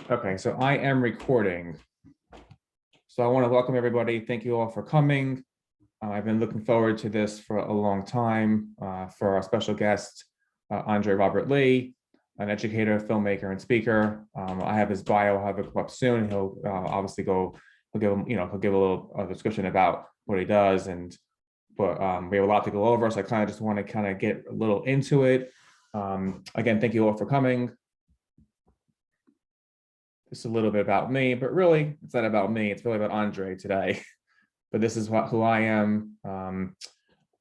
Okay, so I am recording. So I want to welcome everybody. Thank you all for coming. I've been looking forward to this for a long time. For our special guest, André Robert Lee, an educator, filmmaker, and speaker. I have his bio. I'll have it come up soon. He'll obviously go. He'll give he'll give a little description about what he does, but we have a lot to go over. So I kind of just want to kind of get a little into it. Again, thank you all for coming. Just a little bit about me, but really it's not about me. It's really about Andre today. But this is who I am. I'm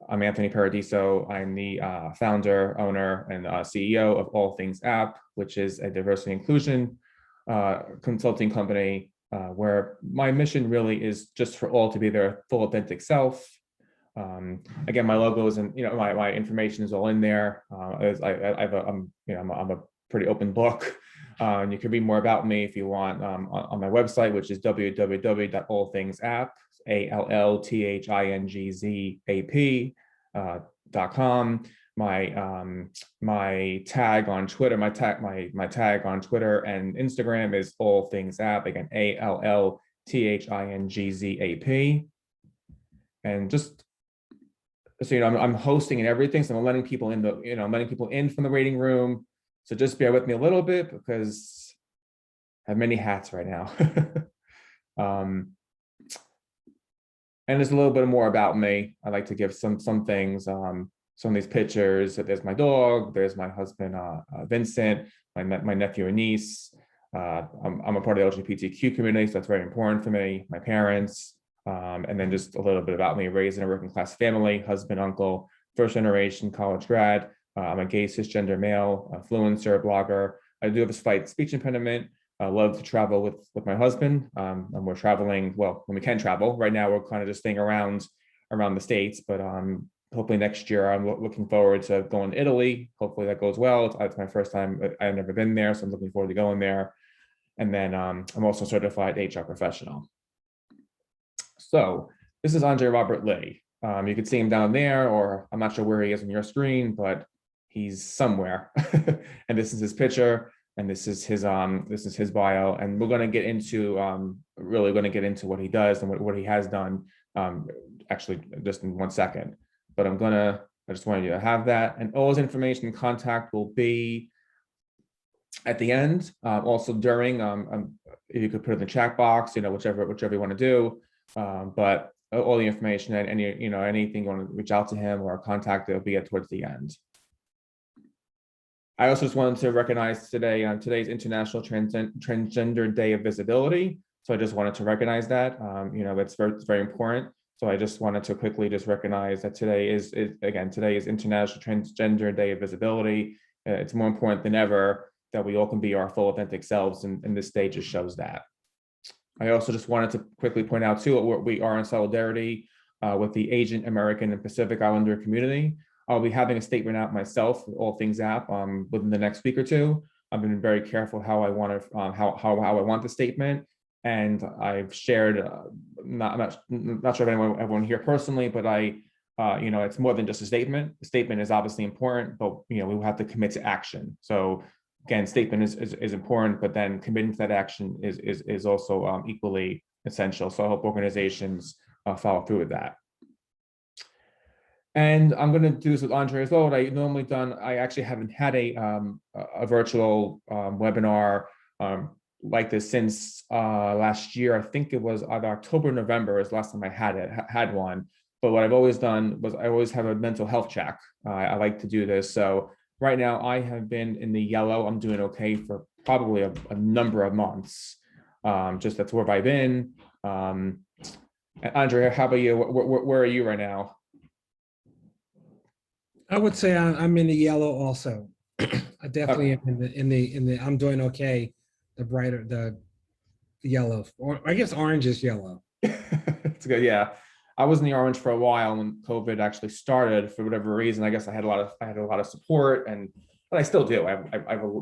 Anthony Paradiso. I'm the founder, owner, and CEO of AllThingzAP, which is a diversity inclusion consulting company where my mission really is just for all to be their full authentic self. Again, my logo is and my information is all in there. I'm a pretty open book. And you can read more about me if you want on my website, which is www.allthingzap, AllThingzAP.com. My tag on Twitter, my tag on Twitter and Instagram is AllThingzAP. Again, AllThingzAP. And just so I'm hosting and everything, so I'm letting people in letting people in from the waiting room. So just bear with me a little bit because I have many hats right now. And there's a little bit more about me. I like to give some things, some of these pictures. There's my dog, there's my husband, Vincent, my nephew and niece. I'm a part of the LGBTQ community, so that's very important for me, my parents. And then just a little bit about me, raised in a working class family, husband, uncle, first generation college grad. I'm a gay cisgender male, a influencer, blogger. I do have a slight speech impediment. I love to travel with my husband. And we're traveling, well, when we can travel. Right now, we're kind of just staying around the States, but hopefully next year, I'm looking forward to going to Italy. Hopefully that goes well. It's my first time. I've never been there, so I'm looking forward to going there. And then I'm also a certified HR professional. So this is André Robert Lee. You can see him down there, or I'm not sure where he is on your screen, but he's somewhere. And this is his picture, and this is his bio. And we're going to get into really going to get into what he does and what he has done. Actually, just in 1 second. But I just wanted you to have that, and all his information and contact will be at the end. Also during, if you could put it in the chat box, whichever you want to do. But all the information and anything you want to reach out to him or contact, it'll be towards the end. I also just wanted to recognize today's International Transgender Day of Visibility. So I just wanted to recognize that. It's very important. So I just wanted to quickly just recognize that today is International Transgender Day of Visibility. It's more important than ever that we all can be our full authentic selves, and this day just shows that. I also just wanted to quickly point out too, we are in solidarity with the Asian American and Pacific Islander community. I'll be having a statement out myself, AllThingzAP, within the next week or two. I've been very careful how I want to how I want the statement, and I've shared. Not sure if everyone here personally, but it's more than just a statement. The statement is obviously important, but we have to commit to action. So again, statement is important, but then committing to that action is also equally essential. So I hope organizations follow through with that. And I'm going to do this with Andre as well. What I normally done, I actually haven't had a virtual webinar like this since last year. I think it was either October, November is the last time I had one. But what I've always done was I always have a mental health check. I like to do this. So right now I have been in the yellow. I'm doing okay for probably a number of months. Just that's where I've been. Andre, how about you? Where are you right now? I would say I'm in the yellow also. I definitely am in the I'm doing okay. The brighter the yellow, or I guess orange is yellow. It's good, yeah. I was in the orange for a while when COVID actually started. For whatever reason, I guess I had a lot of support, but I still do. I have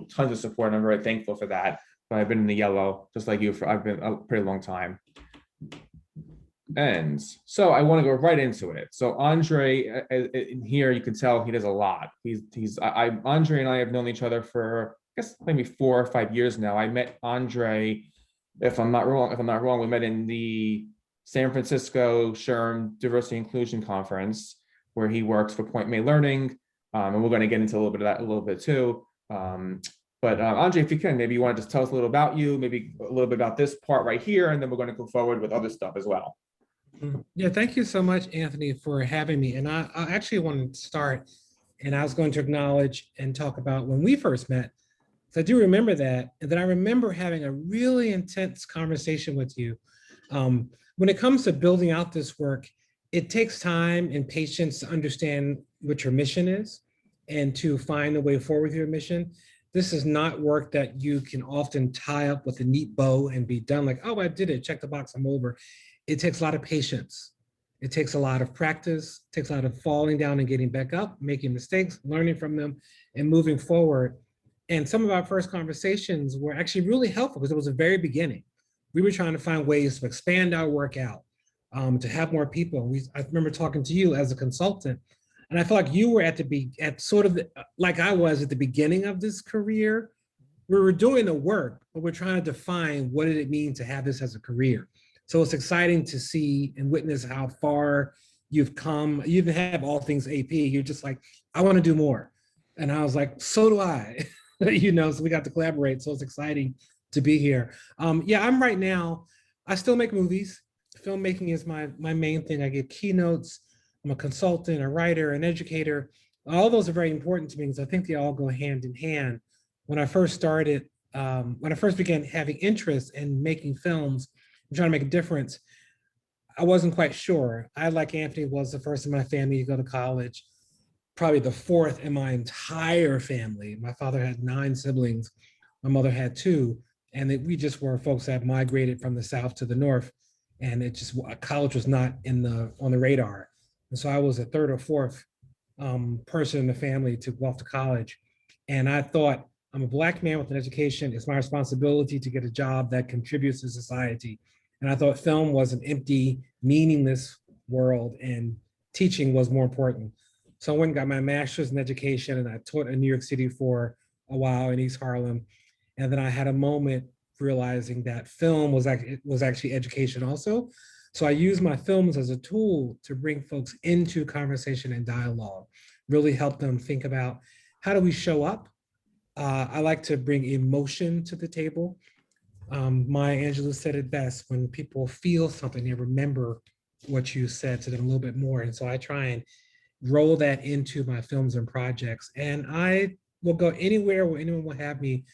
tons of support, and I'm very thankful for that. But I've been in the yellow, just like you, I've been a pretty long time. And so I want to go right into it. So Andre, in here you can tell he does a lot. Andre and I have known each other for guess maybe 4 or 5 years now. I met Andre, if I'm not wrong, we met in the San Francisco SHRM Diversity Inclusion Conference, where he works for Point May Learning. And we're going to get into a little bit of that a little bit too. But Andre, if you can, maybe you want to just tell us a little about you, maybe a little bit about this part right here, and then we're going to go forward with other stuff as well. Yeah, thank you so much, Anthony, for having me. And I actually wanted to start, and I was going to acknowledge and talk about when we first met. So I do remember that. And then I remember having a really intense conversation with you. When it comes to building out this work, it takes time and patience to understand what your mission is and to find a way forward with your mission. This is not work that you can often tie up with a neat bow and be done like, oh, I did it, check the box, I'm over. It takes a lot of patience. It takes a lot of practice, it takes a lot of falling down and getting back up, making mistakes, learning from them, and moving forward. And some of our first conversations were actually really helpful because it was the very beginning. We were trying to find ways to expand our work out, to have more people. I remember talking to you as a consultant, and I feel like you were at sort of like I was at the beginning of this career. We were doing the work, but we're trying to define what did it mean to have this as a career. So it's exciting to see and witness how far you've come. You even have AllThingzAP. You're just like, I want to do more. And I was like, so do I. So we got to collaborate. So it's exciting to be here. Yeah, I'm right now, I still make movies. Filmmaking is my main thing. I give keynotes. I'm a consultant, a writer, an educator. All those are very important to me because I think they all go hand in hand. When I first began having interest in making films, and trying to make a difference, I wasn't quite sure. I, like Anthony, was the first in my family to go to college, probably the fourth in my entire family. My father had 9 siblings. My mother had 2. And we just were folks that migrated from the South to the North. And college was not on the radar. And so I was a third or fourth person in the family to go off to college. And I thought, I'm a Black man with an education. It's my responsibility to get a job that contributes to society. And I thought film was an empty, meaningless world and teaching was more important. So I went and got my master's in education, and I taught in New York City for a while in East Harlem. And then I had a moment realizing that film was actually education also. So I use my films as a tool to bring folks into conversation and dialogue, really help them think about how do we show up. I like to bring emotion to the table. Maya Angelou said it best: when people feel something, they remember what you said to them a little bit more. And so I try and roll that into my films and projects. And I will go anywhere where anyone will have me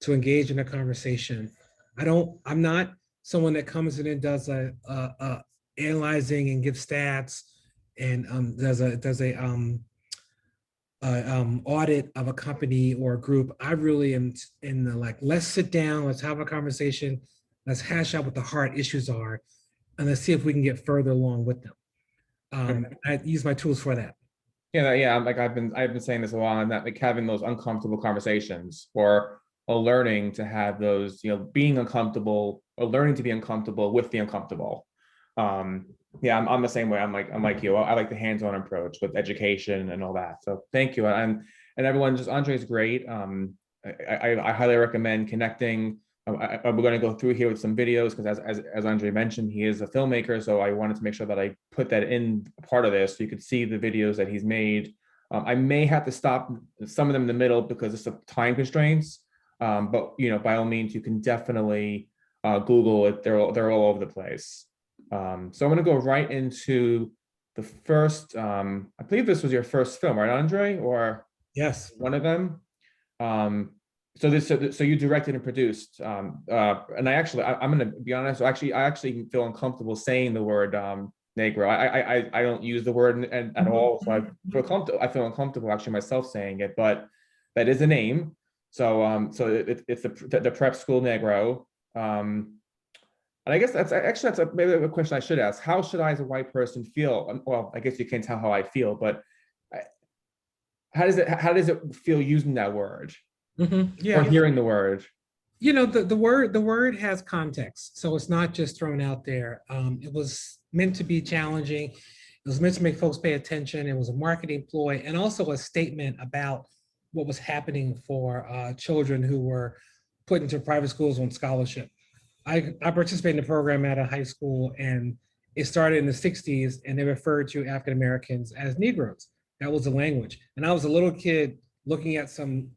to engage in a conversation. I'm not someone that comes in and does analyzing and gives stats and does a audit of a company or a group. I really am in the like, let's sit down, let's have a conversation, let's hash out what the hard issues are, and let's see if we can get further along with them. I use my tools for that. Yeah. Like I've been saying this a while, and that like having those uncomfortable conversations or learning to have those, being uncomfortable or learning to be uncomfortable with the uncomfortable. Yeah, I'm the same way. I'm like you. I like the hands-on approach with education and all that. So thank you. And everyone, just Andre's great. I highly recommend connecting. We're going to go through here with some videos because as Andre mentioned, he is a filmmaker. So I wanted to make sure that I put that in part of this so you could see the videos that he's made. I may have to stop some of them in the middle because it's of time constraints. But by all means, you can definitely Google it. They're all over the place. So I'm going to go right into the first. I believe this was your first film, right, Andre? Or yes, one of them. So you directed and produced. And I'm going to be honest. I actually feel uncomfortable saying the word Negro. I don't use the word at all. So I feel uncomfortable actually myself saying it, but that is a name. So it's the prep school Negro. And I guess that's maybe a question I should ask. How should I, as a white person, feel? Well, I guess you can't tell how I feel, but how does it feel using that word? Yeah, or hearing the word? The word has context, so it's not just thrown out there. It was meant to be challenging. It was meant to make folks pay attention. It was a marketing ploy and also a statement about what was happening for children who were put into private schools on scholarship. I participated in a program at a high school, and it started in the 60s, and they referred to African Americans as Negroes. That was the language. And I was a little kid looking at some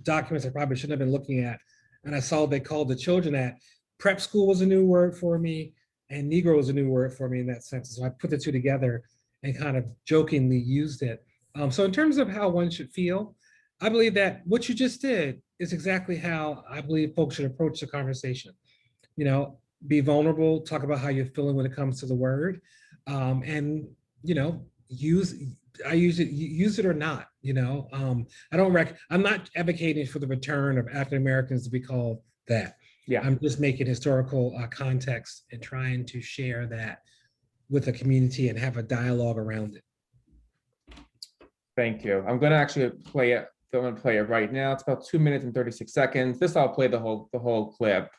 documents I probably shouldn't have been looking at, and I saw they called the children that. Prep school was a new word for me, and Negro was a new word for me in that sense. So I put the two together and kind of jokingly used it. So in terms of how one should feel, I believe that what you just did is exactly how I believe folks should approach the conversation. You know, be vulnerable, talk about how you're feeling when it comes to the word, and you know, use it or not. You know, I'm not advocating for the return of African Americans to be called that. Yeah. I'm just making historical context and trying to share that with the community and have a dialogue around it. Thank you. I'm going to actually play it. I'm going to play it right now. It's about 2 minutes and 36 seconds. This I'll play the whole clip,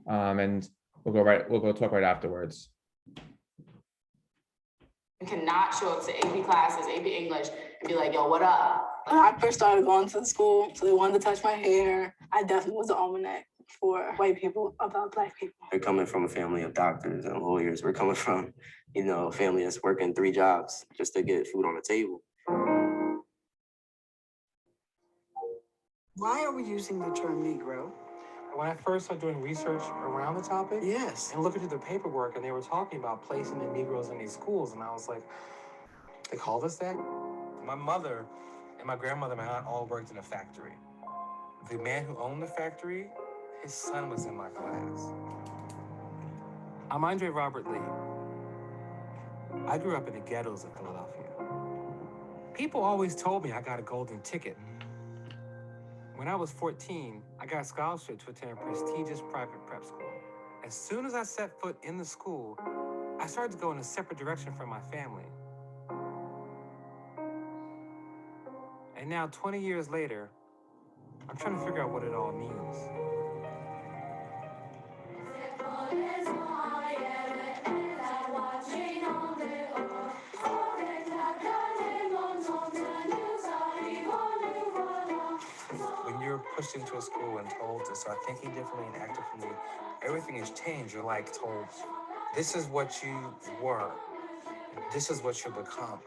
and we'll go talk right afterwards. You cannot show up to AP classes, AP English, and be like, yo, what up? When I first started going to school, so they wanted to touch my hair. I definitely was the almanac for white people about Black people. We're coming from a family of doctors and lawyers. We're coming from, you know, a family that's working 3 jobs just to get food on the table. Why are we using the term Negro? When I first started doing research around the topic, Yes. and looking through the paperwork, and they were talking about placing the Negroes in these schools, and I was like, they called us that? My mother and my grandmother and my aunt all worked in a factory. The man who owned the factory, his son was in my class. I'm André Robert Lee. I grew up in the ghettos of Philadelphia. People always told me I got a golden ticket. When I was 14, I got a scholarship to attend a prestigious private prep school. As soon as I set foot in the school, I started to go in a separate direction from my family. And now, 20 years later, I'm trying to figure out what it all means. When you're pushed into a school and told to start thinking differently and act differently, everything has changed. You're like told, this is what you were, this is what you become.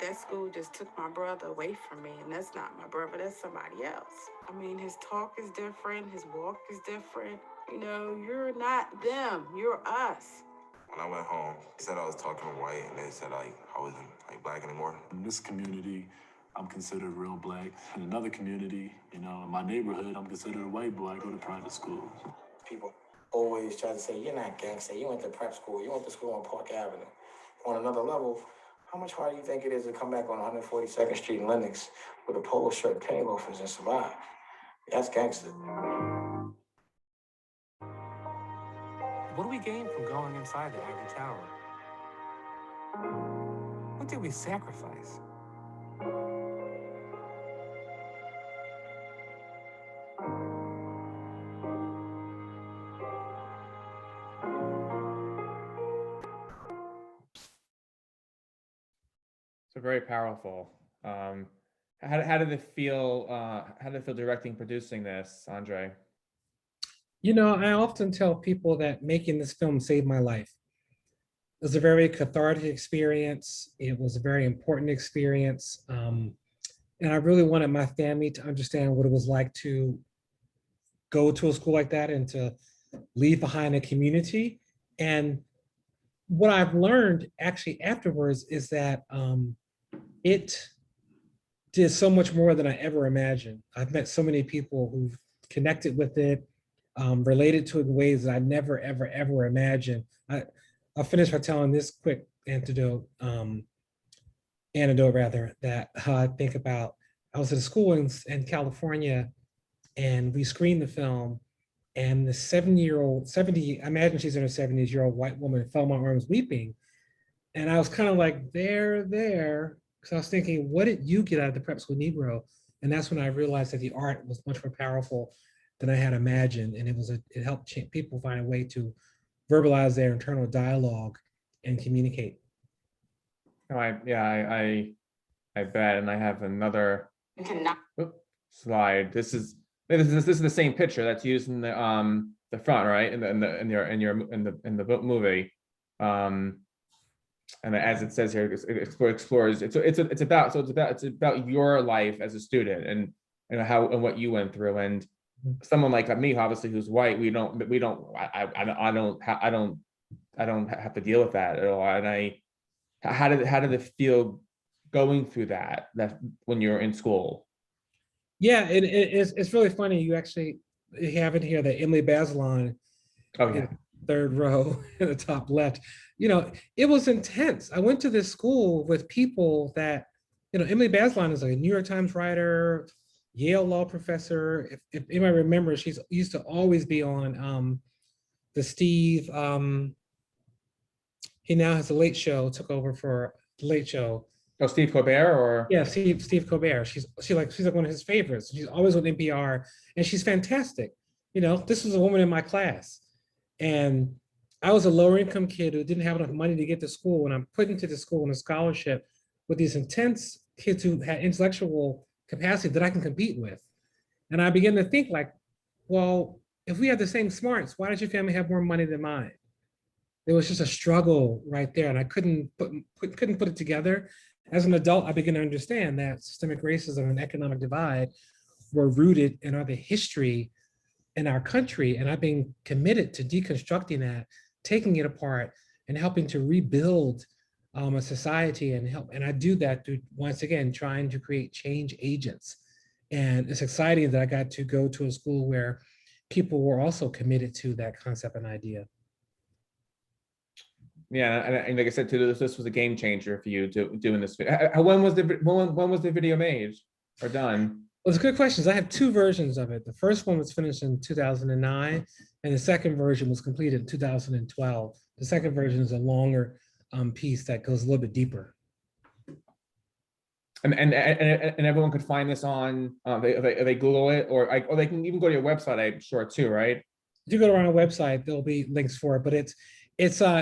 That school just took my brother away from me, and that's not my brother, that's somebody else. I mean, his talk is different, his walk is different. You know, you're not them, you're us. When I went home, they said I was talking white, and they said I wasn't Black anymore. In this community, I'm considered real Black. In another community, you know, in my neighborhood, I'm considered a white boy. I go to private schools. People always try to say, you're not gangster, you went to prep school, you went to school on Park Avenue. On another level, how much harder do you think it is to come back on 142nd Street in Lenox with a polo shirt, penny loafers, and survive? That's gangster. What do we gain from going inside the Ivory Tower? What did we sacrifice? So very powerful. How did it feel? How did it feel directing, producing this, Andre? You know, I often tell people that making this film saved my life. It was a very cathartic experience. It was a very important experience. And I really wanted my family to understand what it was like to go to a school like that and to leave behind a community. And what I've learned actually afterwards is that it did so much more than I ever imagined. I've met so many people who've connected with it, related to it in ways that I never, ever, ever imagined. I'll finish by telling this quick anecdote that I think about. I was at a school in California, and we screened the film, and the 70, I imagine she's in her 70s-year-old white woman fell in my arms weeping. And I was kind of like, there, because I was thinking, what did you get out of the Prep School Negro? And that's when I realized that the art was much more powerful than I had imagined. And it helped people find a way to verbalize their internal dialogue and communicate. I I bet. And I have another You cannot. slide. This is the same picture that's used in the front, right? In the movie. And as it says here, explores. It's about your life as a student and how and what you went through. And someone like me, obviously, who's white, I don't have to deal with that at all. And how did it feel going through that when you're in school? Yeah, it's really funny. You actually have it here that Emily Bazelon, Oh yeah, third row in the top left. It was intense. I went to this school with people that, Emily Bazelon is a New York Times writer, Yale law professor. If anybody remembers, she's used to always be on the Steve. He now has a Late Show. Took over for the Late Show. Oh, Steve Colbert, or yeah, Steve Colbert. She's like one of his favorites. She's always on NPR, and she's fantastic. This was a woman in my class, and I was a lower income kid who didn't have enough money to get to school, and I'm put into the school on a scholarship with these intense kids who had intellectual capacity that I can compete with. And I began to think like, well, if we have the same smarts, why does your family have more money than mine? There was just a struggle right there, and I couldn't put it together. As an adult, I began to understand that systemic racism and economic divide were rooted in the history in our country, and I've been committed to deconstructing that, taking it apart, and helping to rebuild a society and I do that through, once again, trying to create change agents. And it's exciting that I got to go to a school where people were also committed to that concept and idea. Yeah, and like I said, too, this was a game changer for you doing this. When was the video made or done? Well, it's good questions. I have two versions of it. The first one was finished in 2009, and the second version was completed in 2012. The second version is a longer piece that goes a little bit deeper. And everyone could find this on they Google it, or they can even go to your website, I'm sure, too, right? If you go to our website, there'll be links for it. But it's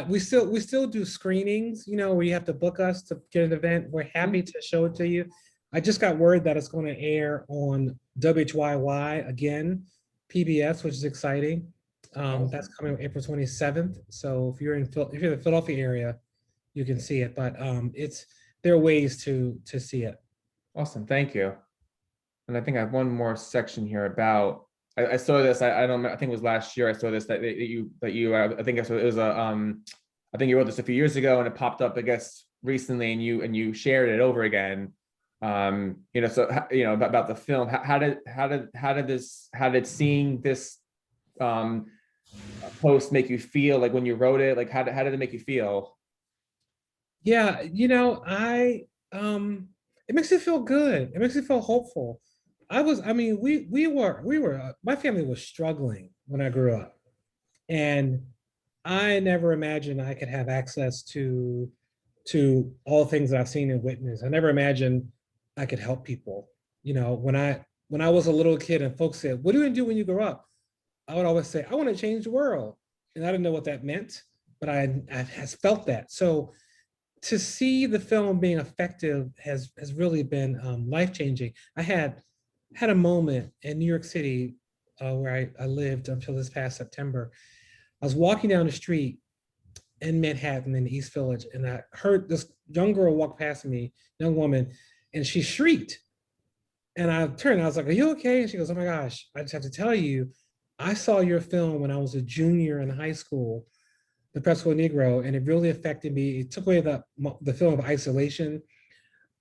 we still do screenings, where you have to book us to get an event. We're happy to show it to you. I just got word that it's going to air on WHYY again, PBS, which is exciting. That's coming on April 27th. So if you're in the Philadelphia area, you can see it. But there are ways to see it. Awesome, thank you. And I think I have one more section here about. I saw this. I don't know. I think it was last year. I saw this that you. I think it was I think you wrote this a few years ago, and it popped up, I guess, recently, and you shared it over again. So about the film. How did seeing this post make you feel? Like when you wrote it, like how did it make you feel? Yeah, it makes me feel good. It makes me feel hopeful. We were, my family was struggling when I grew up, and I never imagined I could have access to all things that I've seen and witnessed. I never imagined I could help people. When I was a little kid and folks said, "What are you gonna do when you grow up?" I would always say, "I want to change the world," and I didn't know what that meant, but I has felt that. So to see the film being effective has really been life-changing. I had a moment in New York City where I lived until this past September. I was walking down the street in Manhattan in the East Village, and I heard this young girl walk past me, young woman, and she shrieked. And I turned, I was like, "Are you okay?" And she goes, "Oh my gosh, I just have to tell you, I saw your film when I was a junior in high school, The Prep School Negro, and it really affected me. It took away the feeling of isolation.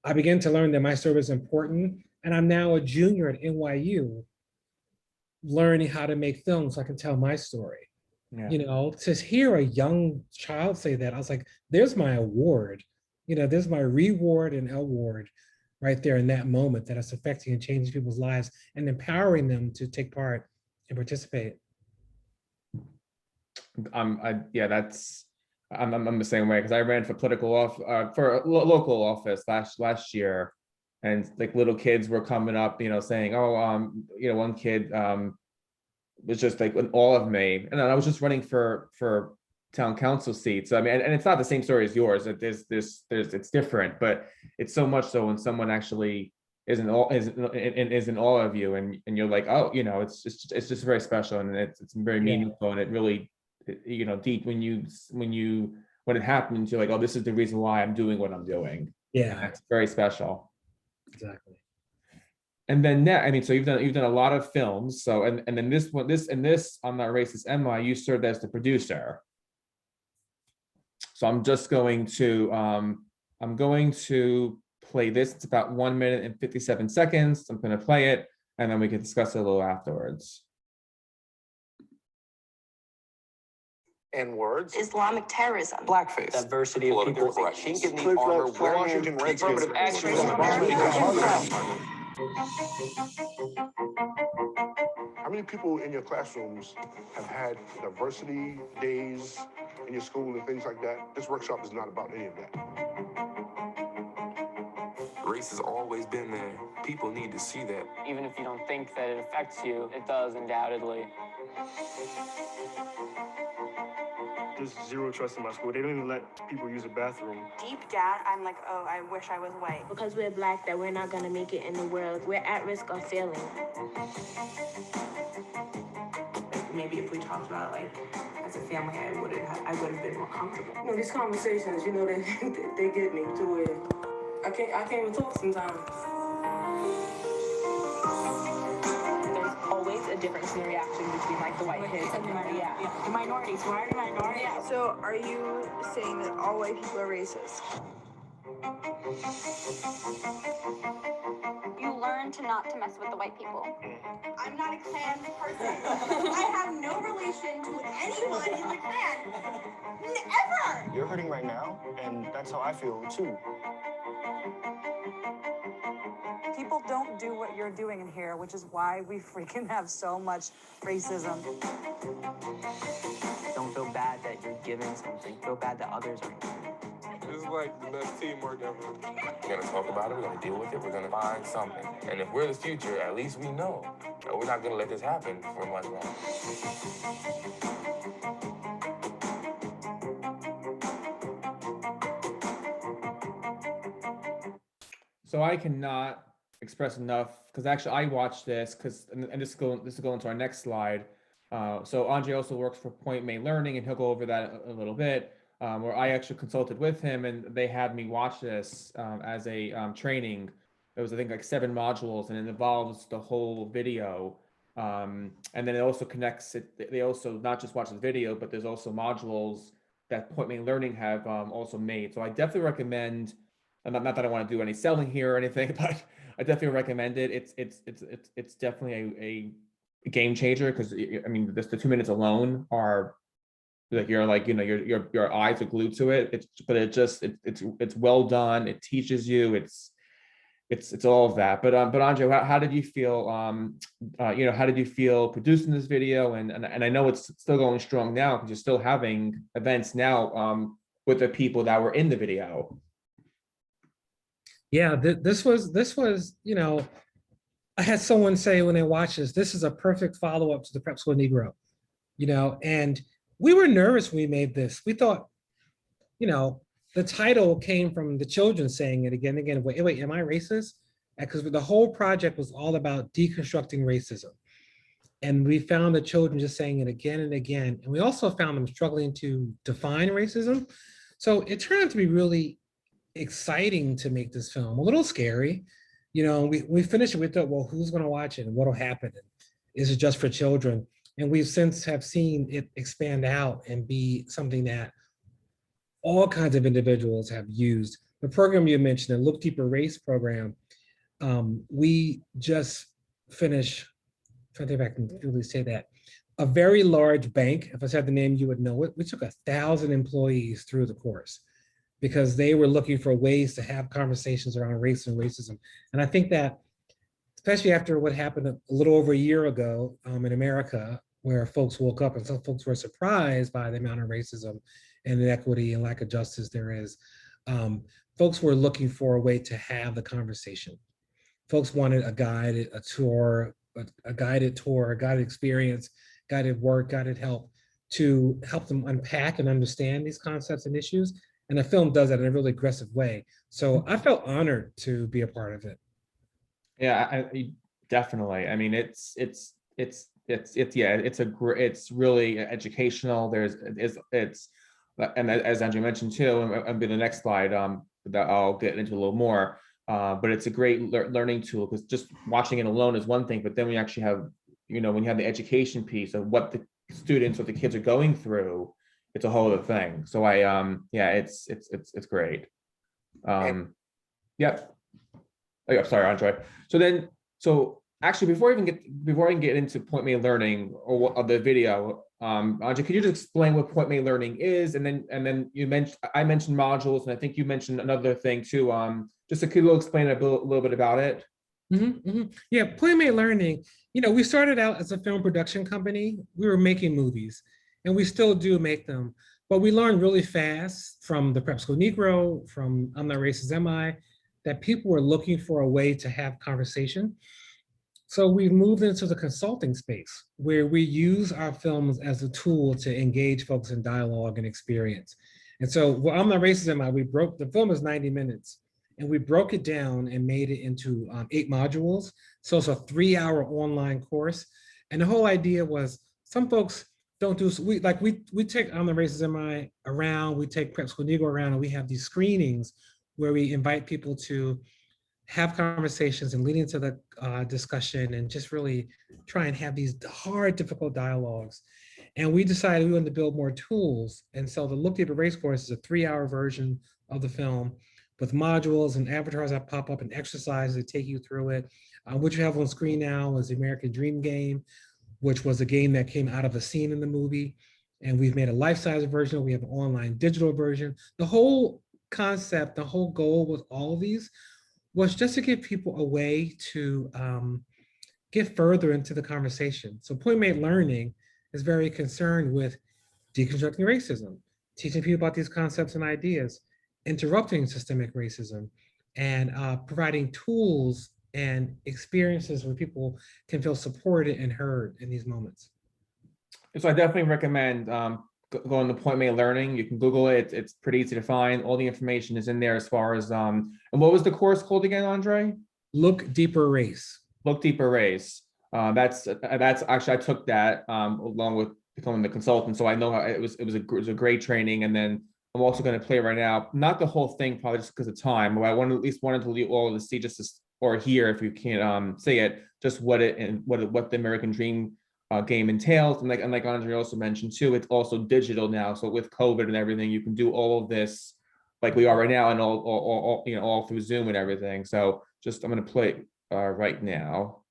I began to learn that my story was important, and I'm now a junior at NYU, learning how to make films so I can tell my story." Yeah. To hear a young child say that, I was like, there's my award. There's my reward and award right there in that moment, that it's affecting and changing people's lives and empowering them to take part and participate. I'm the same way, because I ran for for a local office last year, and like little kids were coming up, saying, "Oh, one kid was just like in awe of me," and I was just running for town council seats. I mean, and it's not the same story as yours. It's different, but it's so much so when someone actually is in all of you, and you're like, oh, it's just very special, and it's very meaningful, and it really, deep when it happens, you're like, oh, this is the reason why I'm doing what I'm doing. Yeah, and it's very special. exactly. And then so you've done a lot of films. So and then this I'm Not Racist, Emma, you served as the producer. So I'm just going to play this. It's about 1 minute and 57 seconds. I'm going to play it, and then we can discuss it a little afterwards. And words. Islamic terrorism. Blackface. Diversity of people. Chink in the armor. Washington Redskins. Affirmative action. How many people in your classrooms have had diversity days in your school and things like that? This workshop is not about any of that. Race has always been there. People need to see that. Even if you don't think that it affects you, it does undoubtedly. There's zero trust in my school. They don't even let people use a bathroom. Deep down, I'm like, oh, I wish I was white. Because we're Black, that we're not gonna make it in the world. We're at risk of failing. Maybe if we talked about it, like, as a family, I would have been more comfortable. These conversations, they get me to where I can't even talk sometimes. There's always a difference in the reaction between like the white kids and the minorities. Why are the minorities? Yeah. So are you saying that all white people are racist? You learn to not to mess with the white people. I'm not a Klan person. I have no relation to anyone in the Klan. Ever! You're hurting right now, and that's how I feel too. People don't do what you're doing in here, which is why we freaking have so much racism. Don't feel bad that you're giving something. Feel bad that others are giving. This is like the best teamwork ever. We're gonna talk about it, we're gonna deal with it, we're gonna find something. And if we're the future, at least we know that we're not gonna let this happen for much longer. So I cannot express enough, because actually I watched this and this will go into our next slide. So André also works for Point Main Learning, and he'll go over that a little bit. Where I actually consulted with him, and they had me watch this as a training. It was, I think, like 7 modules, and it involves the whole video. And then it also connects it. They also not just watch the video, but there's also modules that Point Main Learning have also made. So I definitely recommend. Not that I want to do any selling here or anything, but I definitely recommend it. It's definitely a game changer, because I mean, just the 2 minutes alone are. Like your eyes are glued to it. It's well done. It teaches you. It's all of that. But André, how did you feel? How did you feel producing this video? And I know it's still going strong now, because you're still having events now with the people that were in the video. Yeah, this was I had someone say when they watched this is a perfect follow-up to the Prep School Negro, and we were nervous when we made this. We thought, the title came from the children saying it again and again. Wait, am I racist? Because the whole project was all about deconstructing racism. And we found the children just saying it again and again. And we also found them struggling to define racism. So it turned out to be really exciting to make this film, a little scary. We finished it, we thought, well, who's gonna watch it and what'll happen? Is it just for children? And we've since have seen it expand out and be something that all kinds of individuals have used. The program you mentioned, the Look Deeper Race program, we just finished, I'm trying to think if I can really say that, a very large bank, if I said the name, you would know it. We took 1,000 employees through the course because they were looking for ways to have conversations around race and racism. And I think that, especially after what happened a little over a year ago in America, where folks woke up and some folks were surprised by the amount of racism and inequity and lack of justice there is, folks were looking for a way to have the conversation. Folks wanted a guided tour, a guided experience, guided work, guided help to help them unpack and understand these concepts and issues. And the film does that in a really aggressive way. So I felt honored to be a part of it. Yeah, definitely. I mean, it's really educational. And as Andrew mentioned too, and be the next slide that I'll get into a little more. But it's a great learning tool, because just watching it alone is one thing, but then we actually have, when you have the education piece of what the students, what the kids are going through, it's a whole other thing. So it's great. Yeah. Oh, sorry, Andre. So actually, before I can get into point made learning or the video, Andre, could you just explain what point made learning is? And then I mentioned modules, and I think you mentioned another thing too. Just could you explain a little bit about it? Yeah, point made learning. We started out as a film production company. We were making movies, and we still do make them. But we learned really fast from the Prep School Negro, from I'm Not Racist, Am I, that people were looking for a way to have conversation. So we've moved into the consulting space, where we use our films as a tool to engage folks in dialogue and experience. And so I'm Not Racist, Am I, the film is 90 minutes, and we broke it down and made it into 8 modules. So it's a 3-hour online course. And the whole idea was, some folks don't do, we take I'm Not Racist, Am I around, we take Prep School Negro around, and we have these screenings where we invite people to have conversations and lead into the discussion, and just really try and have these hard, difficult dialogues. And we decided we wanted to build more tools. And so the Look Deeper Race course is a 3-hour version of the film with modules and avatars that pop up and exercises that take you through it. What you have on screen now is the American Dream game, which was a game that came out of a scene in the movie. And we've made a life-size version. We have an online digital version. The whole concept, the whole goal with all of these was just to give people a way to get further into the conversation. So Point Made Learning is very concerned with deconstructing racism, teaching people about these concepts and ideas, interrupting systemic racism, and providing tools and experiences where people can feel supported and heard in these moments. So I definitely recommend going to Point Made Learning. You can Google it. It's pretty easy to find. All the information is in there as far as, and what was the course called again, Andre? Look Deeper Race. Look Deeper Race. That's actually, I took that along with becoming the consultant. So I know how it was a great training. And then I'm also going to play right now, not the whole thing, probably just because of time, but I at least wanted to leave all of the see or hear, if you can't say it, just what the American Dream game entails. And like Andre also mentioned too, it's also digital now. So with COVID and everything, you can do all of this like we are right now, and all through Zoom and everything. So I'm going to play right now.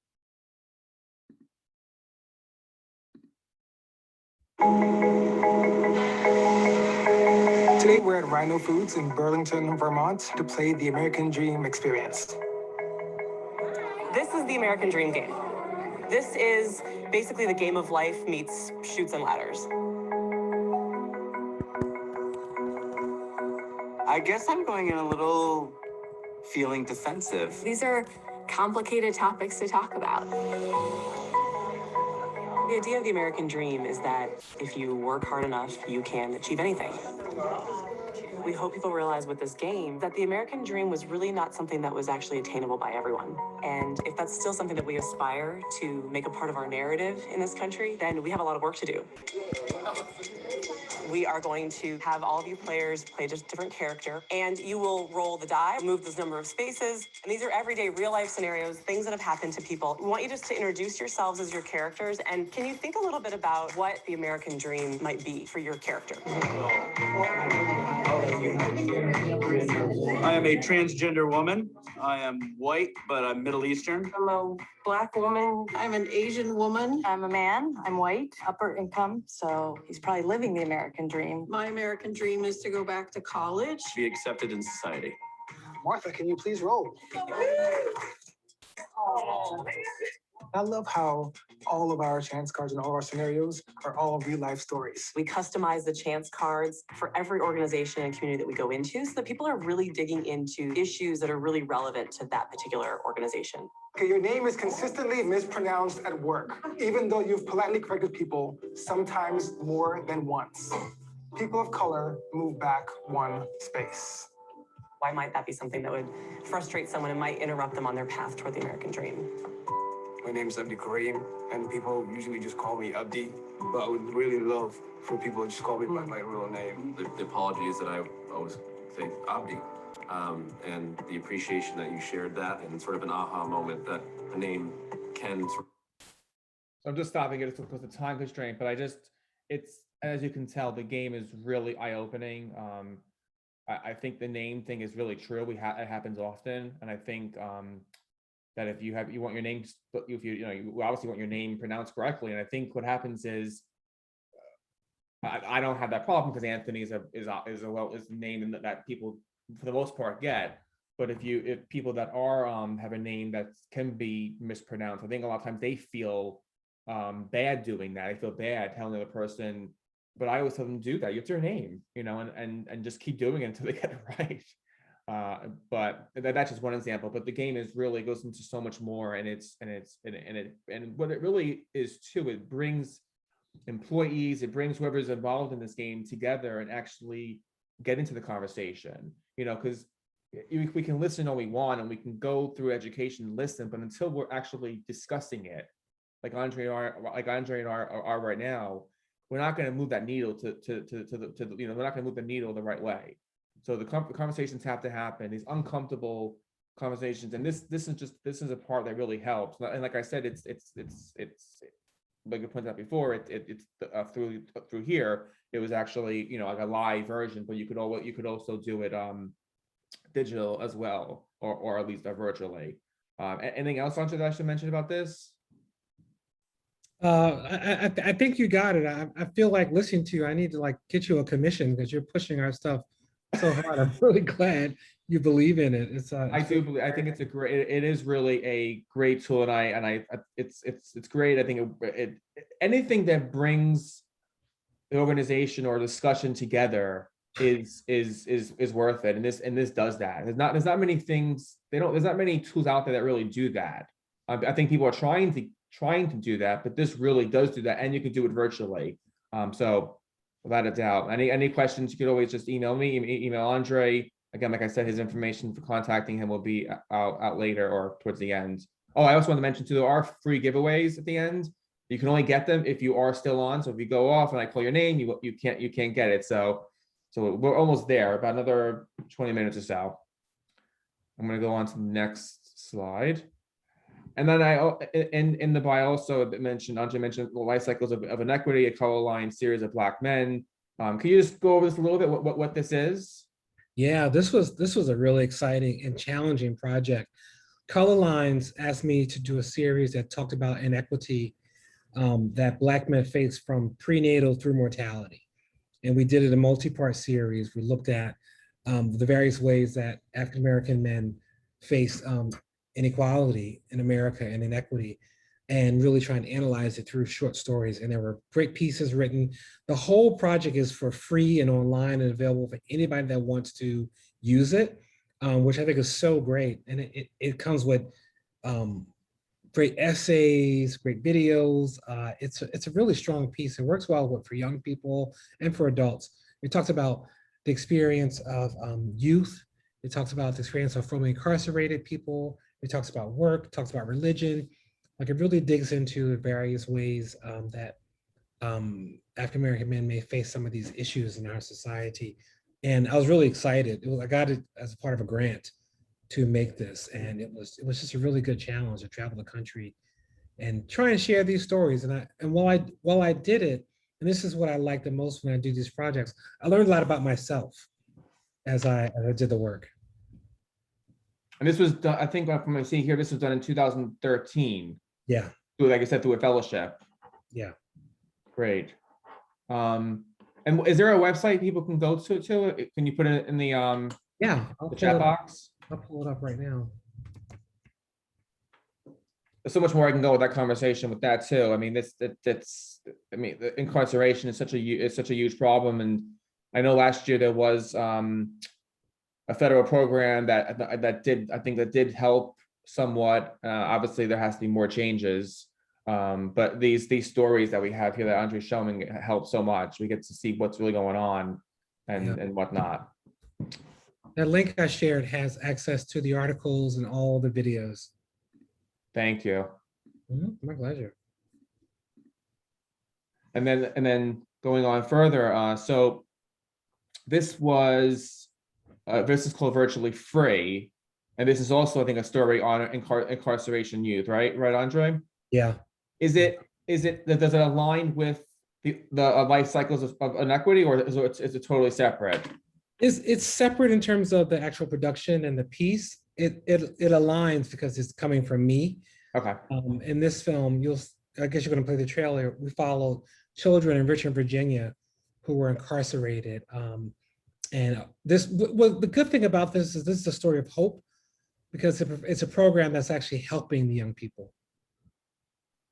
Today we're at Rhino Foods in Burlington, Vermont to play the American Dream experience. This is the American Dream game. This is basically the game of life meets Chutes and Ladders. I guess I'm going in a little feeling defensive. These are complicated topics to talk about. The idea of the American Dream is that if you work hard enough, you can achieve anything. We hope people realize with this game that the American Dream was really not something that was actually attainable by everyone. And if that's still something that we aspire to make a part of our narrative in this country, then we have a lot of work to do. We are going to have all of you players play just a different character, and you will roll the die, move this number of spaces, and these are everyday real-life scenarios, things that have happened to people. We want you just to introduce yourselves as your characters, and can you think a little bit about what the American Dream might be for your character? I am a transgender woman. I am white, but I'm Middle Eastern. I'm a Black woman. I'm an Asian woman. I'm a man. I'm white, upper income, so he's probably living the American dream. My American dream is to go back to college. Be accepted in society. Martha, can you please roll? I love how all of our chance cards and all of our scenarios are all real life stories. We customize the chance cards for every organization and community that we go into so that people are really digging into issues that are really relevant to that particular organization. Okay, your name is consistently mispronounced at work, even though you've politely corrected people, sometimes more than once. People of color move back one space. Why might that be something that would frustrate someone and might interrupt them on their path toward the American dream? My name's Abdi Kareem, and people usually just call me Abdi, but I would really love for people to just call me by my real name. The apology is that I always say Abdi, and the appreciation that you shared that, and sort of an aha moment that the name can. So I'm just stopping it because of time constraint, but it's, as you can tell, the game is really eye-opening. I think the name thing is really true. It happens often, and I think that if you want your name, if you obviously want your name pronounced correctly, and I think what happens is I don't have that problem because Anthony is a name that people for the most part get. But if people that are have a name that can be mispronounced, I think a lot of times they feel bad doing that. I feel bad telling the other person. But I always tell them, do that. It's your name, and just keep doing it until they get it right. But that's just one example. But the game really goes into so much more, and what it really is too. It brings employees, it brings whoever's involved in this game together and actually get into the conversation. Because we can listen all we want, and we can go through education and listen, but until we're actually discussing it, like André and I are right now. We're not going to move that needle to the we're not going to move the needle the right way. So the conversations have to happen, these uncomfortable conversations, and this is a part that really helps. And like I said, it's like I pointed out before, it's through here. It was actually like a live version, but you could also do it digital as well, or at least virtually. Anything else, André, that I should mention about this? I think you got it. I feel like listening to you, I need to get you a commission because you're pushing our stuff so hard. I'm really glad you believe in it. I do believe. I think it is really a great tool, and it's great. I think anything that brings the organization or discussion together is worth it, and this does that. There's not many things. There's not many tools out there that really do that. I think people are trying to do that, but this really does do that, and you can do it virtually. So without a doubt, any questions, you could always just email me, email André. Again, like I said, his information for contacting him will be out later or towards the end. Oh, I also want to mention too, there are free giveaways at the end. You can only get them if you are still on. So if you go off and I call your name, you can't get it. So we're almost there, about another 20 minutes or so. I'm going to go on to the next slide. And then in the bio also André mentioned the life cycles of inequity, a color-line series of Black men. Can you just go over this a little bit, what this is? Yeah, this was a really exciting and challenging project. Color Lines asked me to do a series that talked about inequity that Black men face from prenatal through mortality. And we did it a multi-part series. We looked at the various ways that African-American men face inequality in America and inequity, and really trying to analyze it through short stories. And there were great pieces written. The whole project is for free and online and available for anybody that wants to use it, which I think is so great. And it comes with great essays, great videos. It's a really strong piece. It works well for young people and for adults. It talks about the experience of youth. It talks about the experience of formerly incarcerated people. It talks about work, talks about religion. Like, it really digs into the various ways that African-American men may face some of these issues in our society. And I was really excited. I got it as part of a grant to make this. And it was just a really good challenge to travel the country and try and share these stories. And while I did it, and this is what I like the most when I do these projects, I learned a lot about myself as I did the work. And this was done, I think from what I'm seeing here, this was done in 2013. Yeah. Like I said, through a fellowship. Yeah. Great. And is there a website people can go to? Can you put it in the yeah, the chat box? I'll pull it up right now. so much more I can go with that conversation with that too. I mean, I mean, the incarceration is such a huge problem, and I know last year there was a federal program that did help somewhat. Obviously, there has to be more changes, but these stories that we have here that Andre's showing help so much. We get to see what's really going on and whatnot. That link I shared has access to the articles and all the videos. Thank you. My pleasure. And then going on further, so this is called Virtually Free, and this is also, I think, a story on incarceration youth, right, Andre? Yeah. Does it align with the life cycles of inequity, or is it totally separate? It's separate in terms of the actual production and the piece. It aligns because it's coming from me. Okay. In this film, I guess you're going to play the trailer. We followed children in Richmond, Virginia, who were incarcerated. And the good thing about this is a story of hope, because it's a program that's actually helping the young people.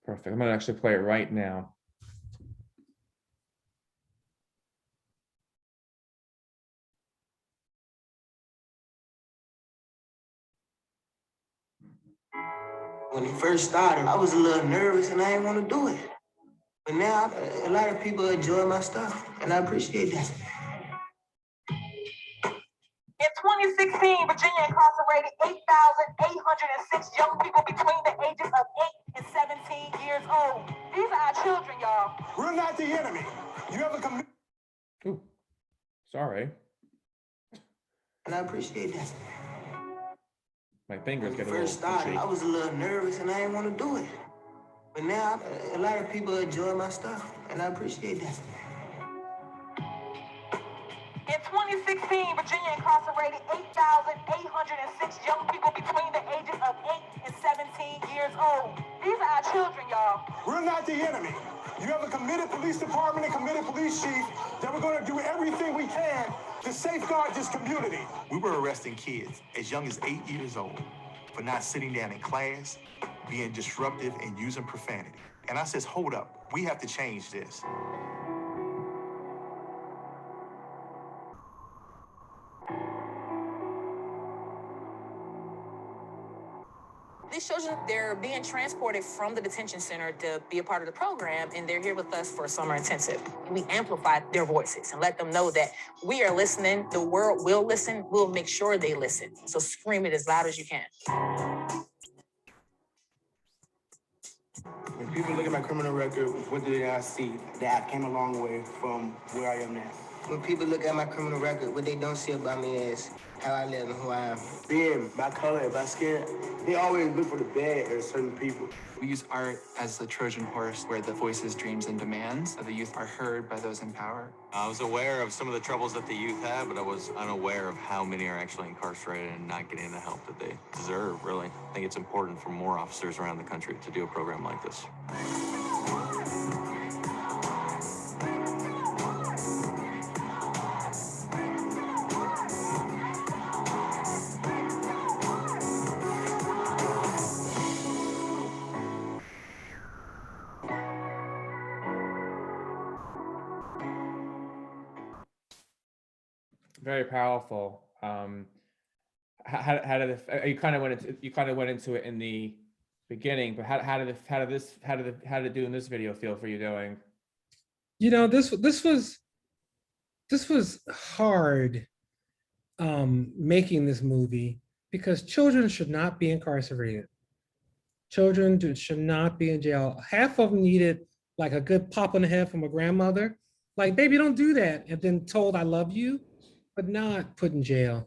Perfect. I'm going to actually play it right now. When it first started, I was a little nervous and I didn't want to do it. But now, a lot of people enjoy my stuff, and I appreciate that. In 2016, Virginia incarcerated 8,806 young people between the ages of 8 and 17 years old. These are our children, y'all. We're not the enemy. You have a commitment. Ooh, sorry. And I appreciate that. My fingers get a When it first little started, itchy. I was a little nervous and I didn't want to do it. But now, a lot of people enjoy my stuff, and I appreciate that. In 2016, Virginia incarcerated 8,806 young people between the ages of 8 and 17 years old. These are our children, y'all. We're not the enemy. You have a committed police department and committed police chief that we're going to do everything we can to safeguard this community. We were arresting kids as young as 8 years old for not sitting down in class, being disruptive, and using profanity. And I says, hold up, we have to change this. These children, they're being transported from the detention center to be a part of the program, and they're here with us for a summer intensive. We amplify their voices and let them know that we are listening, the world will listen, we'll make sure they listen. So scream it as loud as you can. When people look at my criminal record, what do they see? That I came a long way from where I am now. When people look at my criminal record, what they don't see about me is how I live and who I am. Being my color and my skin, they always look for the bad in certain people. We use art as the Trojan horse where the voices, dreams, and demands of the youth are heard by those in power. I was aware of some of the troubles that the youth have, but I was unaware of how many are actually incarcerated and not getting the help that they deserve, really. I think it's important for more officers around the country to do a program like this. Very powerful. How did you kind of went into it in the beginning, but how did it do in this video feel for you doing? You know, this was hard making this movie, because children should not be incarcerated. Children should not be in jail. Half of them needed like a good pop on the head from a grandmother. Like, baby, don't do that. And then told I love you, but not put in jail.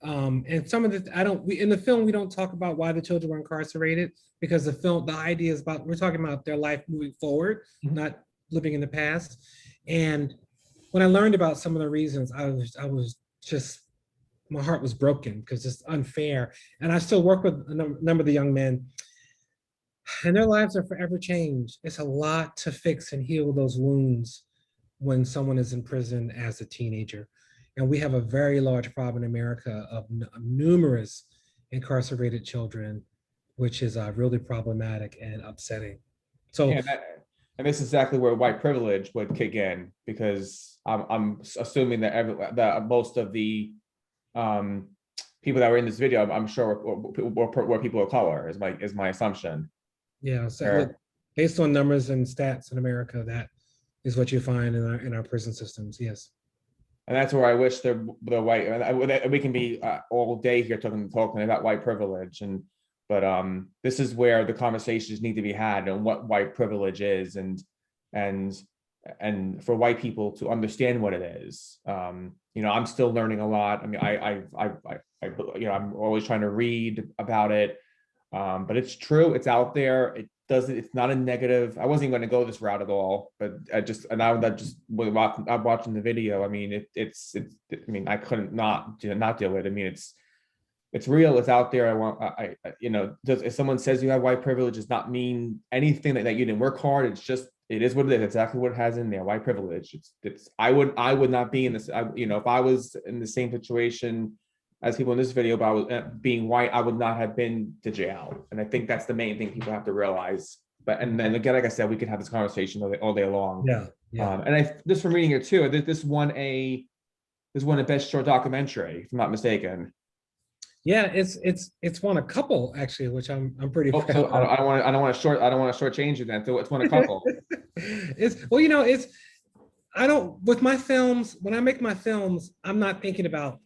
And some of the, in the film, we don't talk about why the children were incarcerated, because the idea is we're talking about their life moving forward, not living in the past. And when I learned about some of the reasons, I was just, my heart was broken, because it's unfair. And I still work with a number of the young men, and their lives are forever changed. It's a lot to fix and heal those wounds when someone is in prison as a teenager. And we have a very large problem in America of numerous incarcerated children which is really problematic and upsetting. So Yeah, and this is exactly where white privilege would kick in, because I'm assuming that that most of the people that were in this video, I'm sure were people of color, is my assumption. yeah, so look, based on numbers and stats in America, that is what you find in our prison systems. Yes. And that's where I wish the white, and we can be all day here talking about white privilege, but this is where the conversations need to be had on what white privilege is, and for white people to understand what it is. I'm still learning a lot. I mean, I'm always trying to read about it, but it's true. It's out there. It's not a negative. I wasn't even going to go this route at all, but I'm watching the video. I mean, I mean, I couldn't not do it. I mean, it's real. It's out there. If someone says you have white privilege, does not mean anything that you didn't work hard. It is what it is. Exactly what it has in there. White privilege. I would not be in this. If I was in the same situation as people in this video, but I was being white, I would not have been to jail. And I think that's the main thing people have to realize. And then again, like I said, we could have this conversation all day long. Yeah. And just from reading it too, this won a best short documentary, if I'm not mistaken. Yeah, it's won a couple actually, which I'm pretty proud so of. I don't want to shortchange you then. So it's won a couple. With my films, when I make my films, I'm not thinking about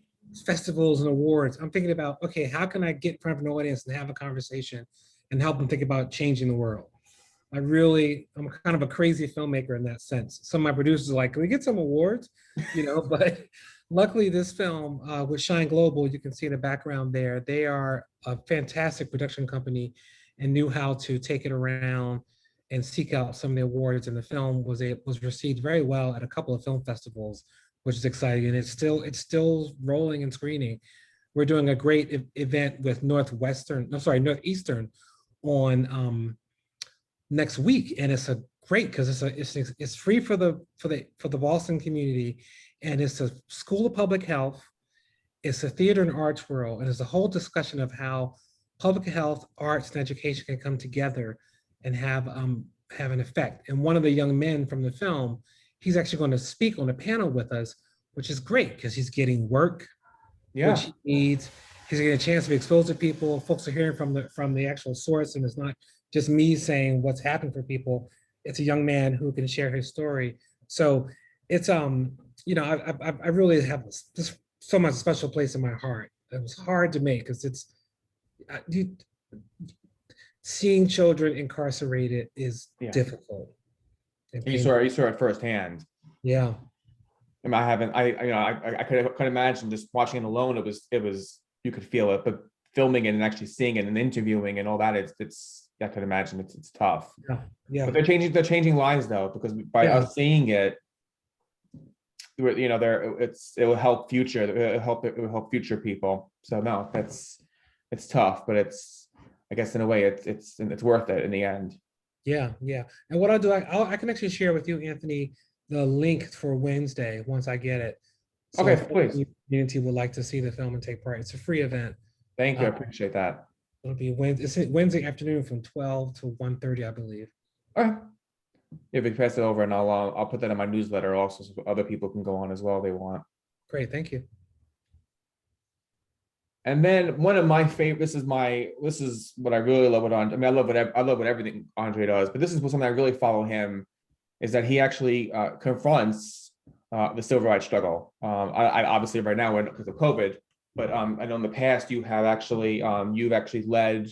festivals and awards. I'm thinking about, okay, how can I get in front of an audience and have a conversation and help them think about changing the world? I'm kind of a crazy filmmaker in that sense. Some of my producers are like, can we get some awards? But luckily this film with Shine Global, you can see in the background there, they are a fantastic production company and knew how to take it around and seek out some of the awards. And the film was received very well at a couple of film festivals, which is exciting. And it's still rolling and screening. We're doing a great event with Northeastern on next week, and it's great because it's free for the Boston community, and it's a school of public health. It's a theater and arts world, and it's a whole discussion of how public health, arts, and education can come together and have an effect. And one of the young men from the film, he's actually going to speak on a panel with us, which is great because he's getting work, which he needs. He's getting a chance to be exposed to people. Folks are hearing from the actual source, and it's not just me saying what's happened for people. It's a young man who can share his story. So it's I really have this so much special place in my heart. It was hard to make because seeing children incarcerated is difficult. You saw it firsthand. Yeah. And I could imagine just watching it alone. It was you could feel it, but filming it and actually seeing it and interviewing and all that, I could imagine it's tough. Yeah. But they're changing lives though, because by us seeing it, it will help future people. So no, it's tough, but I guess in a way it's worth it in the end. Yeah. And what I'll do, I can actually share with you, Anthony, the link for Wednesday once I get it. So okay, please. The community would like to see the film and take part. It's a free event. Thank you. I appreciate that. It'll be Wednesday afternoon from 12 to 1:30, I believe. All right. If you pass it over, and I'll put that in my newsletter also, so other people can go on as well if they want. Great, thank you. And then one of my favorite. This is what I really love with Andre. I mean, I love what everything Andre does, but this is something I really follow him. Is that he actually confronts the civil rights struggle. I obviously right now because of COVID. But I know in the past you have actually you've actually led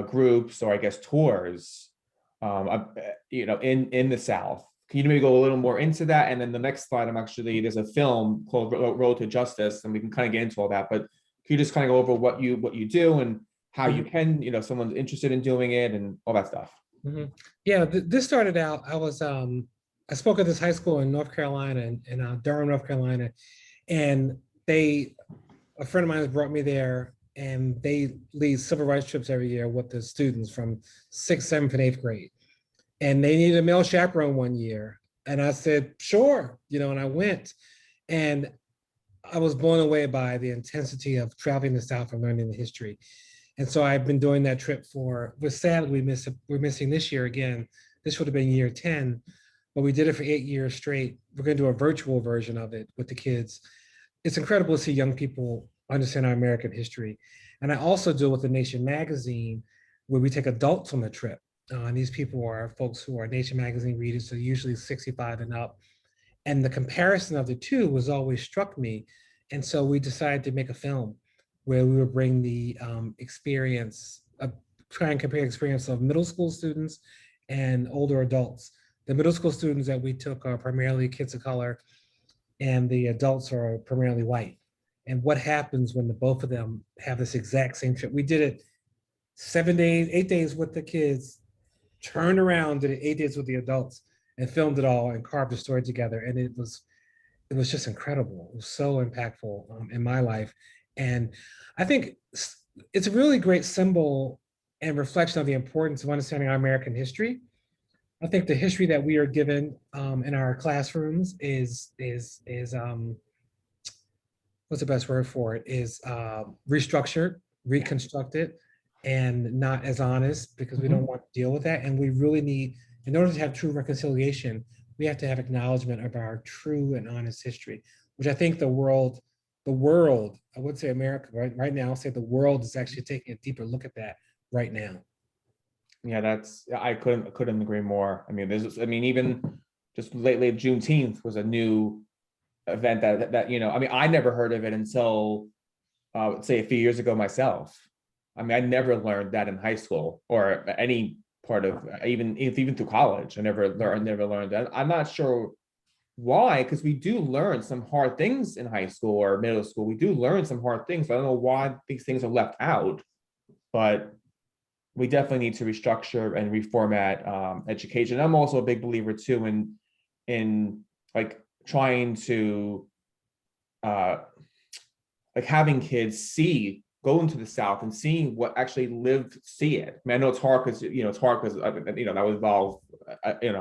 groups or I guess tours, in the South. Can you maybe go a little more into that? And then the next slide, there's a film called Road to Justice, and we can kind of get into all that. But can you just kind of go over what you do and how you can, someone's interested in doing it and all that stuff? Mm-hmm. Yeah, this started out. I spoke at this high school in North Carolina, in Durham, North Carolina, and a friend of mine has brought me there, and they lead civil rights trips every year with the students from 6th, 7th, and 8th grade. And they needed a male chaperone one year. And I said, sure, and I went. And I was blown away by the intensity of traveling the South and learning the history. And so I've been doing that trip but sadly we're missing this year again. This would have been year 10, but we did it for 8 years straight. We're going to do a virtual version of it with the kids. It's incredible to see young people understand our American history. And I also do it with the Nation magazine, where we take adults on the trip. And these people are folks who are Nation magazine readers, so usually 65 and up. And the comparison of the two was always struck me. And so we decided to make a film where we would bring the experience, try and compare experience of middle school students and older adults. The middle school students that we took are primarily kids of color, and the adults are primarily white. And what happens when the both of them have this exact same trip? We did it 7 days, 8 days with the kids, turned around, did it 8 days with the adults, and filmed it all and carved the story together. And it was just incredible. It was so impactful in my life. And I think it's a really great symbol and reflection of the importance of understanding our American history. I think the history that we are given in our classrooms is what's the best word for it, is restructured, reconstructed, and not as honest, because we don't want to deal with that. And we really need, in order to have true reconciliation, we have to have acknowledgement of our true and honest history, which I think the world, I would say America right now, say the world is actually taking a deeper look at that right now. Yeah, I couldn't agree more. I mean, even just lately, Juneteenth was a new event that I mean, I never heard of it until say a few years ago myself. I mean, I never learned that in high school or any part of even through college. I never learned that. I'm not sure why, because we do learn some hard things in high school or middle school. We do learn some hard things. I don't know why these things are left out, but we definitely need to restructure and reformat education. I'm also a big believer too in like trying to like having kids go into the South and seeing what actually see it. I mean, I know it's hard because that would involve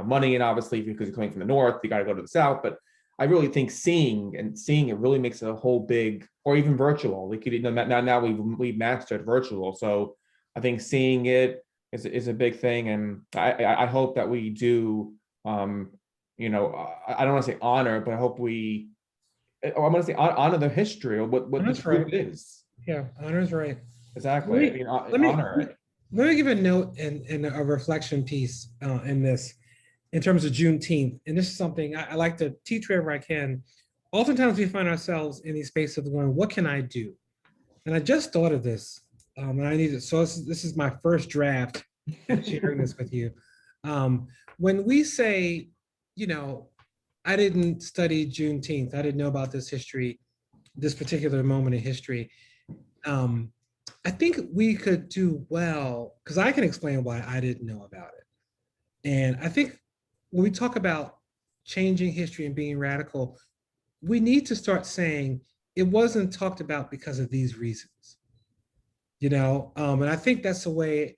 money, and obviously because you're coming from the North, you got to go to the South. But I really think seeing it really makes it a whole big, or even virtual. Like now we've mastered virtual, so I think seeing it is a big thing, and I hope that we do. I don't want to say honor, but I hope I want to say honor the history of what this group is. Yeah, honor is right. Exactly. Let me give a note and a reflection piece in terms of Juneteenth. And this is something I like to teach wherever I can. Oftentimes we find ourselves in these spaces of going, what can I do? And I just thought of this, and I need it. So this is my first draft sharing this with you. When we say, I didn't study Juneteenth, I didn't know about this history, this particular moment in history. I think we could do well, because I can explain why I didn't know about it. And I think when we talk about changing history and being radical, we need to start saying it wasn't talked about because of these reasons. And I think that's a way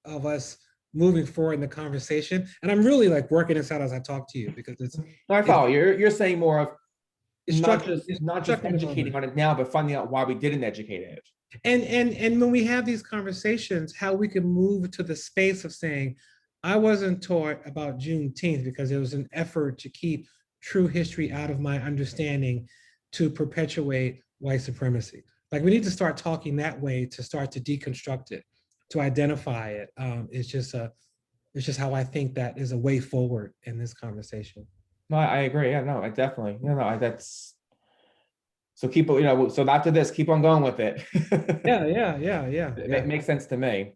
of us moving forward in the conversation. And I'm really like working this out as I talk to you, because I follow. You're saying more of not just educating on it now, but finding out why we didn't educate it. And when we have these conversations, how we can move to the space of saying, I wasn't taught about Juneteenth because it was an effort to keep true history out of my understanding to perpetuate white supremacy. Like, we need to start talking that way to start to deconstruct it, to identify it. It's just how I think that is a way forward in this conversation. No, I agree. Yeah, no, I definitely, that's, so keep, so after this, keep on going with it. Yeah. It makes sense to me.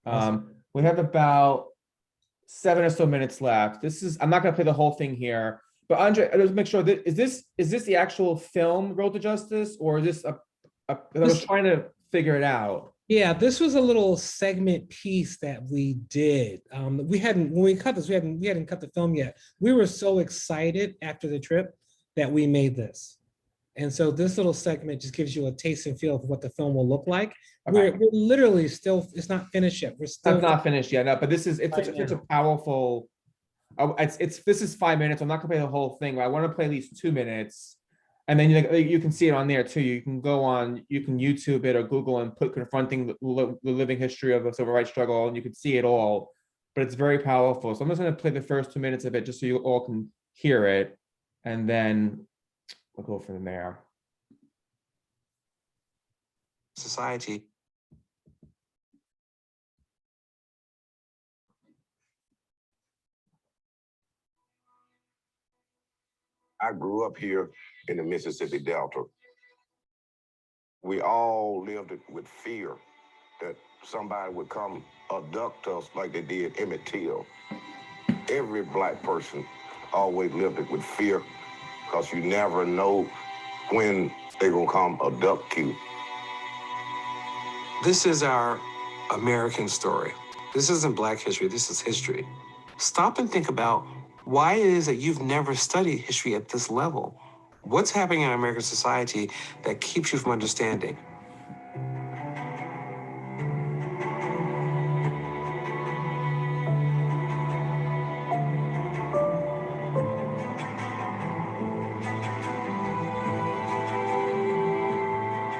We have about 7 or so minutes left. I'm not gonna play the whole thing here, but Andre, let's make sure that, is this the actual film, Road to Justice, or is this I was trying to figure it out. Yeah, this was a little segment piece that we did. When we cut this, we hadn't cut the film yet. We were so excited after the trip that we made this. And so this little segment just gives you a taste and feel of what the film will look like. Okay. We're literally still, it's not finished yet. It's not finished yet, no, but it's such a powerful, this is 5 minutes. I'm not gonna play the whole thing, but I want to play at least 2 minutes. And then you can see it on there too. You can go on, you can YouTube it or Google and put confronting the living history of a civil rights struggle, and you can see it all. But it's very powerful. So I'm just going to play the first 2 minutes of it just so you all can hear it, and then we'll go from there. Society. I grew up here in the Mississippi Delta. We all lived it with fear that somebody would come abduct us like they did Emmett Till. Every black person always lived it with fear because you never know when they're gonna come abduct you. This is our American story. This isn't Black history, this is history. Stop and think about why it is that you've never studied history at this level. What's happening in American society that keeps you from understanding?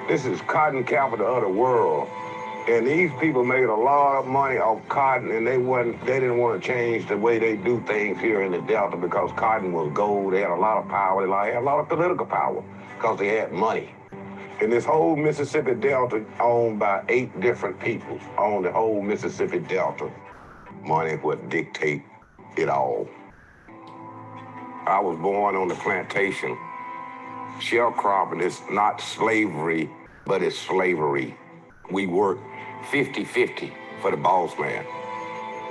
This is cotton capital of the world. And these people made a lot of money off cotton, and they didn't want to change the way they do things here in the Delta because cotton was gold. They had a lot of power. They had a lot of political power because they had money. And this whole Mississippi Delta owned by 8 different people on the whole Mississippi Delta. Money would dictate it all. I was born on the plantation. Sharecropping is not slavery, but it's slavery. We work 50-50 for the boss man.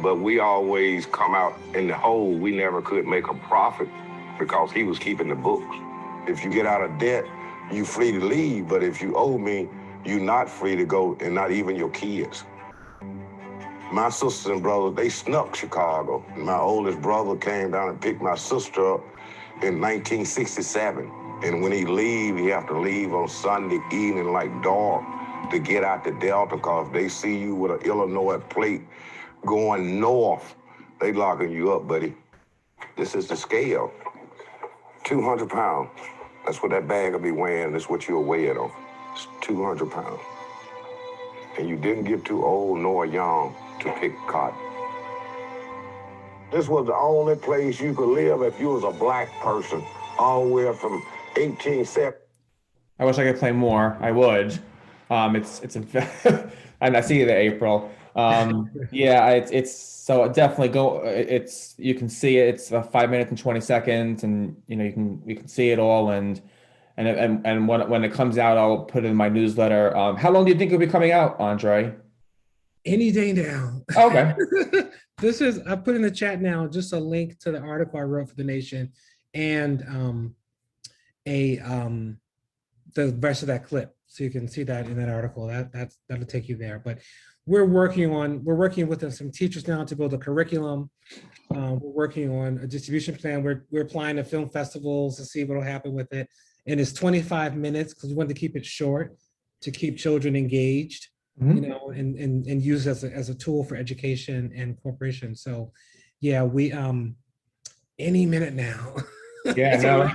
But we always come out in the hole. We never could make a profit because he was keeping the books. If you get out of debt, you're free to leave. But if you owe me, you're not free to go, and not even your kids. My sisters and brothers, they snuck Chicago. My oldest brother came down and picked my sister up in 1967. And when he leave, he have to leave on Sunday evening like dark to get out the Delta, because they see you with an Illinois plate going north, they locking you up, buddy. This is the scale. 200 pounds. That's what that bag will be weighing. That's what you'll weigh it on. It's 200 pounds. And you didn't get too old nor young to pick cotton. This was the only place you could live if you was a black person, all the way from 1870. I wish I could play more. I would. It's and I see you there, April. Yeah, it's so definitely go. You can see it. It's 5 minutes and 20 seconds, and you can see it all. And when it comes out, I'll put it in my newsletter. How long do you think it'll be coming out, Andre? Any day now. Okay. I put in the chat now just a link to the article I wrote for The Nation, and the rest of that clip, so you can see that in that article. That'll take you there. But we're working with some teachers now to build a curriculum. We're working on a distribution plan. We're applying to film festivals to see what will happen with it. And it's 25 minutes because we want to keep it short to keep children engaged, and use as a tool for education and cooperation. So yeah, we any minute now. Yeah, no.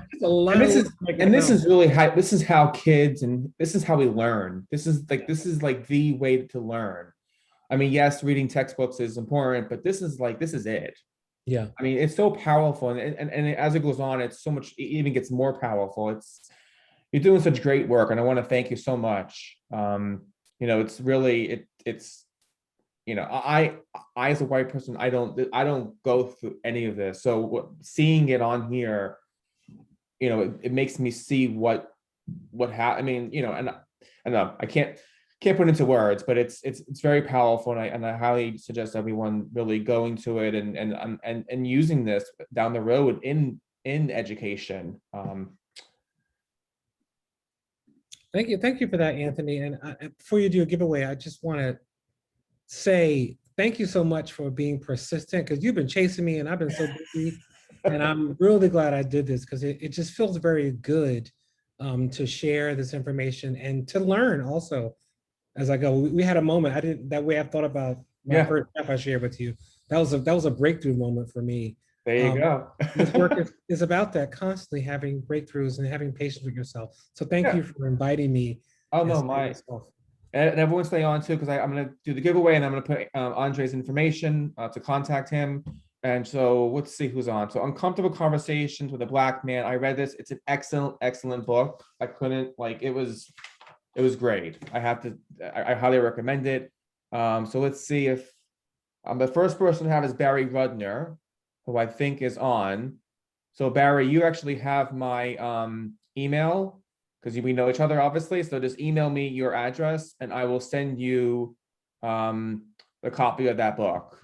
This is really how, this is how kids, and this is how we learn. This is like the way to learn. I mean, yes, reading textbooks is important, but this is it. Yeah. I mean, it's so powerful, and as it goes on, it's so much, it even gets more powerful. You're doing such great work, and I want to thank you so much. It's really, I as a white person, I don't go through any of this. So seeing it on here, it makes me see what happened. I mean, and I can't put it into words, but it's very powerful, and I highly suggest everyone really going to it and using this down the road in education. Thank you for that, Anthony. And before you do a giveaway, I just want to say thank you so much for being persistent, because you've been chasing me and I've been so busy. And I'm really glad I did this, because it just feels very good to share this information and to learn also as I go. We had a moment, that way I've thought about my first step I shared with you. That was a breakthrough moment for me. There you go. This work is about that, constantly having breakthroughs and having patience with yourself. So thank you for inviting me. Oh no, and everyone stay on too, because I'm going to do the giveaway and I'm going to put Andre's information to contact him. And so let's see who's on. So Uncomfortable Conversations with a Black Man. I read this. It's an excellent book. I couldn't it was great. I highly recommend it. So let's see if the first person to have is Barry Rudner, who I think is on. So Barry, you actually have my email because we know each other, obviously. So just email me your address and I will send you a copy of that book.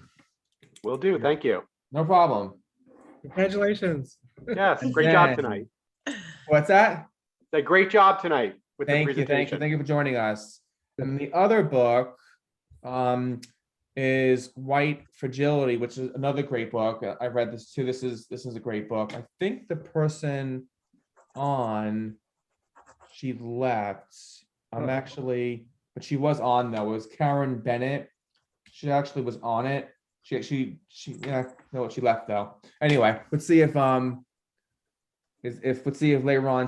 Will do. Thank you. No problem. Congratulations. Yes, great job tonight. What's that? A great job tonight with the Thank presentation. you for joining us. And the other book is White Fragility, which is another great book. I read this too. This is a great book. I think the person on, she left. But she was on though. It was Karen Bennett. She actually was on it. She left though. Anyway, let's see if LeRon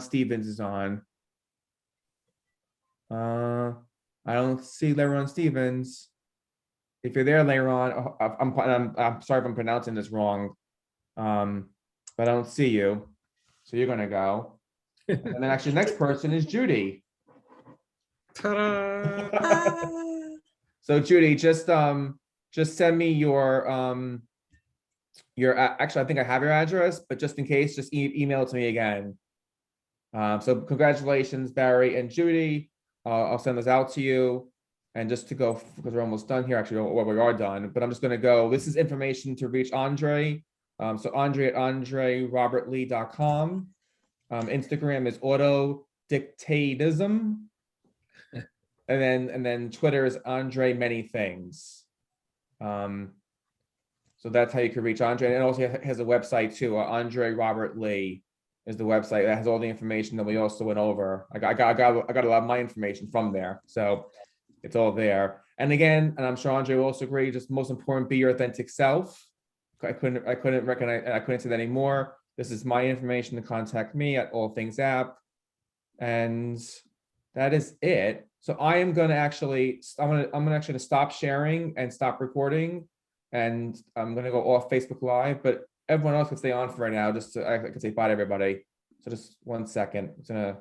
Stevens is on. I don't see LeRon Stevens. If you're there, LeRon, I'm sorry if I'm pronouncing this wrong, but I don't see you. So you're gonna go. And then actually the next person is Judy. Ta-da! So Judy, just send me your actually, I think I have your address, but just in case, just email it to me again. So congratulations, Barry and Judy. I'll send this out to you. And just to go, because we're almost done here, actually, well, we are done, but I'm just gonna go. This is information to reach Andre. So Andre at AndreRobertLee.com. Instagram is autodictatism. And then Twitter is Andre Many Things. So that's how you can reach Andre. And it also has a website too. André Robert Lee is the website that has all the information that we also went over. I got a lot of my information from there. So it's all there. And again, and I'm sure Andre will also agree, just most important, be your authentic self. I couldn't say that anymore. This is my information to contact me at AllThingzAP. And that is it. So I am going to actually, I'm gonna actually stop sharing and stop recording. And I'm going to go off Facebook Live, but everyone else can stay on for right now. I can say bye to everybody. So just 1 second. It's gonna